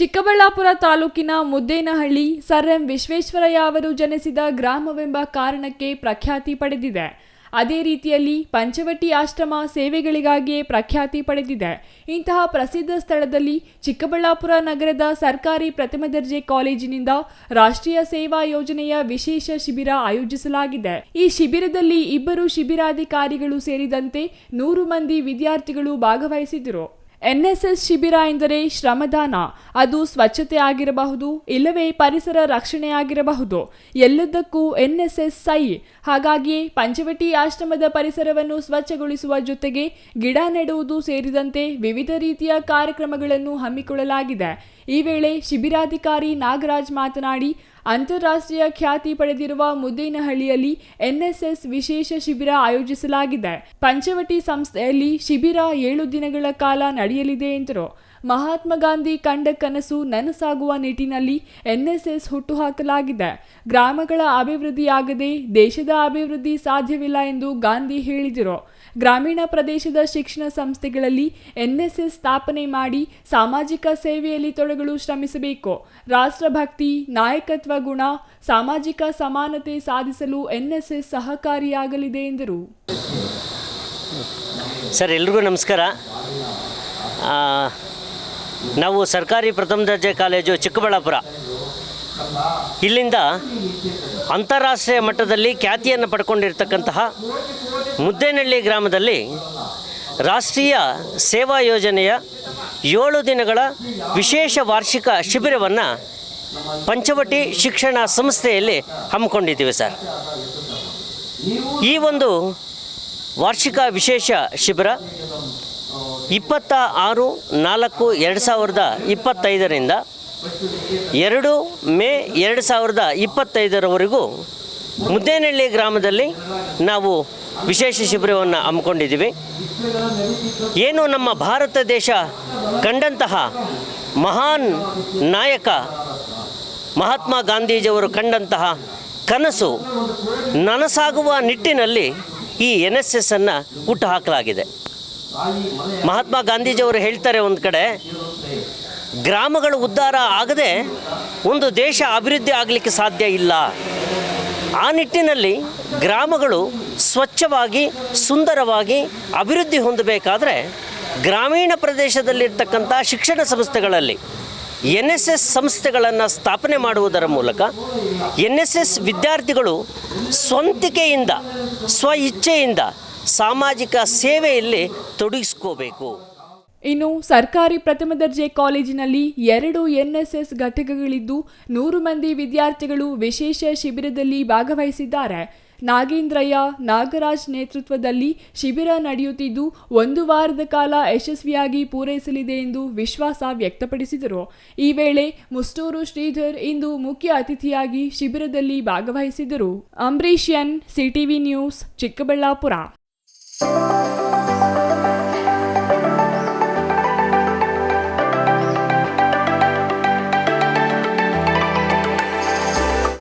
ಚಿಕ್ಕಬಳ್ಳಾಪುರ ತಾಲೂಕಿನ Muddenahalli sir M Visvesvaraya ಅವರು ಜನಿಸಿದ ಗ್ರಾಮವೆಂಬ ಕಾರಣಕ್ಕೆ ಪ್ರಖ್ಯಾತಿ ಪಡೆದಿದೆ. ಅದೇ ರೀತಿಯಲ್ಲಿ ಪಂಚವಟಿ ಆಶ್ರಮ ಸೇವೆಗಳಿಗಾಗಿಯೇ ಪ್ರಖ್ಯಾತಿ ಪಡೆದಿದೆ. ಇಂತಹ ಪ್ರಸಿದ್ಧ ಸ್ಥಳದಲ್ಲಿ ಚಿಕ್ಕಬಳ್ಳಾಪುರ ನಗರದ ಸರ್ಕಾರಿ ಪ್ರಥಮ ದರ್ಜೆ ಕಾಲೇಜಿನಿಂದ ರಾಷ್ಟ್ರೀಯ ಸೇವಾ ಯೋಜನೆಯ ವಿಶೇಷ ಶಿಬಿರ ಆಯೋಜಿಸಲಾಗಿದೆ. ಈ ಶಿಬಿರದಲ್ಲಿ 2 ಶಿಬಿರಾಧಿಕಾರಿಗಳು ಸೇರಿದಂತೆ 100 ಮಂದಿ ವಿದ್ಯಾರ್ಥಿಗಳು ಭಾಗವಹಿಸಿದರು. ಎನ್ಎಸ್ಎಸ್ ಶಿಬಿರ ಎಂದರೆ ಶ್ರಮದಾನ. ಅದು ಸ್ವಚ್ಛತೆ ಆಗಿರಬಹುದು, ಇಲ್ಲವೇ ಪರಿಸರ ರಕ್ಷಣೆ ಆಗಿರಬಹುದು. ಎಲ್ಲದಕ್ಕೂ ಎನ್ಎಸ್ಎಸ್ ಸೈ. ಹಾಗಾಗಿಯೇ ಪಂಚವಟಿ ಆಶ್ರಮದ ಪರಿಸರವನ್ನು ಸ್ವಚ್ಛಗೊಳಿಸುವ ಜೊತೆಗೆ ಗಿಡ ನೆಡುವುದು ಸೇರಿದಂತೆ ವಿವಿಧ ರೀತಿಯ ಕಾರ್ಯಕ್ರಮಗಳನ್ನು ಹಮ್ಮಿಕೊಳ್ಳಲಾಗಿದೆ. ಈ ವೇಳೆ ಶಿಬಿರಾಧಿಕಾರಿ ನಾಗರಾಜ್ ಮಾತನಾಡಿ, ಅಂತಾರಾಷ್ಟ್ರೀಯ ಖ್ಯಾತಿ ಪಡೆದಿರುವ ಮುದ್ದೇನಹಳ್ಳಿಯಲ್ಲಿ ಎನ್ಎಸ್ಎಸ್ ವಿಶೇಷ ಶಿಬಿರ ಆಯೋಜಿಸಲಾಗಿದೆ. ಪಂಚವಟಿ ಸಂಸ್ಥೆಯಲ್ಲಿ ಶಿಬಿರ 7 ದಿನಗಳ ಕಾಲ ನಡೆಯಲಿದೆ ಎಂದರು. ಮಹಾತ್ಮ ಗಾಂಧಿ ಕಂಡ ಕನಸು ನನಸಾಗುವ ನಿಟ್ಟಿನಲ್ಲಿ ಎನ್ಎಸ್ಎಸ್ ಹುಟ್ಟುಹಾಕಲಾಗಿದೆ. ಗ್ರಾಮಗಳ ಅಭಿವೃದ್ಧಿಯಾಗದೆ ದೇಶದ ಅಭಿವೃದ್ಧಿ ಸಾಧ್ಯವಿಲ್ಲ ಎಂದು ಗಾಂಧಿ ಹೇಳಿದರು. ಗ್ರಾಮೀಣ ಪ್ರದೇಶದ ಶಿಕ್ಷಣ ಸಂಸ್ಥೆಗಳಲ್ಲಿ ಎನ್ಎಸ್ಎಸ್ ಸ್ಥಾಪನೆ ಮಾಡಿ ಸಾಮಾಜಿಕ ಸೇವೆಯಲ್ಲಿ ತೊಡಗಲು ಶ್ರಮಿಸಬೇಕು. ರಾಷ್ಟ್ರಭಕ್ತಿ, ನಾಯಕತ್ವ ಗುಣ, ಸಾಮಾಜಿಕ ಸಮಾನತೆ ಸಾಧಿಸಲು ಎನ್ಎಸ್ಎಸ್ ಸಹಕಾರಿಯಾಗಲಿದೆ ಎಂದರು. ಸರ್, ಎಲ್ರಿಗೂ ನಮಸ್ಕಾರ. ನಾವು ಸರ್ಕಾರಿ ಪ್ರಥಮ ದರ್ಜೆ ಕಾಲೇಜು ಚಿಕ್ಕಬಳ್ಳಾಪುರ, ಇಲ್ಲಿಂದ ಅಂತಾರಾಷ್ಟ್ರೀಯ ಮಟ್ಟದಲ್ಲಿ ಖ್ಯಾತಿಯನ್ನು ಪಡ್ಕೊಂಡಿರ್ತಕ್ಕಂತಹ ಮುದ್ದೇನಹಳ್ಳಿ ಗ್ರಾಮದಲ್ಲಿ ರಾಷ್ಟ್ರೀಯ ಸೇವಾ ಯೋಜನೆಯ 7 ದಿನಗಳ ವಿಶೇಷ ವಾರ್ಷಿಕ ಶಿಬಿರವನ್ನು ಪಂಚವಟಿ ಶಿಕ್ಷಣ ಸಂಸ್ಥೆಯಲ್ಲಿ ಹಮ್ಮಿಕೊಂಡಿದ್ದೀವಿ ಸರ್. ಈ ಒಂದು ವಾರ್ಷಿಕ ವಿಶೇಷ ಶಿಬಿರ 26/4/2025ರಿಂದ 2 ಮೇ 2025ರವರೆಗೂ ಮುದ್ದೇನಹಳ್ಳಿ ಗ್ರಾಮದಲ್ಲಿ ನಾವು ವಿಶೇಷ ಶಿಬಿರವನ್ನು ಹಮ್ಮಿಕೊಂಡಿದ್ದೀವಿ. ಏನು ನಮ್ಮ ಭಾರತ ದೇಶ ಕಂಡಂತಹ ಮಹಾನ್ ನಾಯಕ ಮಹಾತ್ಮ ಗಾಂಧೀಜಿಯವರು ಕಂಡಂತಹ ಕನಸು ನನಸಾಗುವ ನಿಟ್ಟಿನಲ್ಲಿ ಈ ಎನ್ಎಸ್ಎಸ್ಸನ್ನು ಹುಟ್ಟುಹಾಕಲಾಗಿದೆ. ಮಹಾತ್ಮ ಗಾಂಧೀಜಿಯವರು ಹೇಳ್ತಾರೆ, ಒಂದು ಕಡೆ ಗ್ರಾಮಗಳು ಉದ್ಧಾರ ಆಗದೆ ಒಂದು ದೇಶ ಅಭಿವೃದ್ಧಿ ಆಗಲಿಕ್ಕೆ ಸಾಧ್ಯ ಇಲ್ಲ. ಆ ನಿಟ್ಟಿನಲ್ಲಿ ಗ್ರಾಮಗಳು ಸ್ವಚ್ಛವಾಗಿ ಸುಂದರವಾಗಿ ಅಭಿವೃದ್ಧಿ ಹೊಂದಬೇಕಾದ್ರೆ ಗ್ರಾಮೀಣ ಪ್ರದೇಶದಲ್ಲಿರ್ತಕ್ಕಂಥ ಶಿಕ್ಷಣ ಸಂಸ್ಥೆಗಳಲ್ಲಿ ಎನ್ಎಸ್ಎಸ್ ಸಂಸ್ಥೆಗಳನ್ನು ಸ್ಥಾಪನೆ ಮಾಡುವುದರ ಮೂಲಕ ಎನ್ಎಸ್ಎಸ್ ವಿದ್ಯಾರ್ಥಿಗಳು ಸ್ವಂತಿಕೆಯಿಂದ ಸ್ವ ಇಚ್ಛೆಯಿಂದ ಸಾಮಾಜಿಕ ಸೇವೆಯಲ್ಲಿ ತೊಡಗಿಸ್ಕೋಬೇಕು. ಇನ್ನು ಸರ್ಕಾರಿ ಪ್ರಥಮ ದರ್ಜೆ ಕಾಲೇಜಿನಲ್ಲಿ 2 ಎನ್ಎಸ್ಎಸ್ ಘಟಕಗಳಿದ್ದು 100 ಮಂದಿ ವಿದ್ಯಾರ್ಥಿಗಳು ವಿಶೇಷ ಶಿಬಿರದಲ್ಲಿ ಭಾಗವಹಿಸಿದ್ದಾರೆ. ನಾಗೇಂದ್ರಯ್ಯ, ನಾಗರಾಜ್ ನೇತೃತ್ವದಲ್ಲಿ ಶಿಬಿರ ನಡೆಯುತ್ತಿದ್ದು 1 ವಾರದ ಕಾಲ ಯಶಸ್ವಿಯಾಗಿ ಪೂರೈಸಲಿದೆ ಎಂದು ವಿಶ್ವಾಸ ವ್ಯಕ್ತಪಡಿಸಿದರು. ಈ ವೇಳೆ ಮುಷ್ಟೂರು ಶ್ರೀಧರ್ ಇಂದು ಮುಖ್ಯ ಅತಿಥಿಯಾಗಿ ಶಿಬಿರದಲ್ಲಿ ಭಾಗವಹಿಸಿದರು. Ambareesh N, CTV news, Chikkaballapur.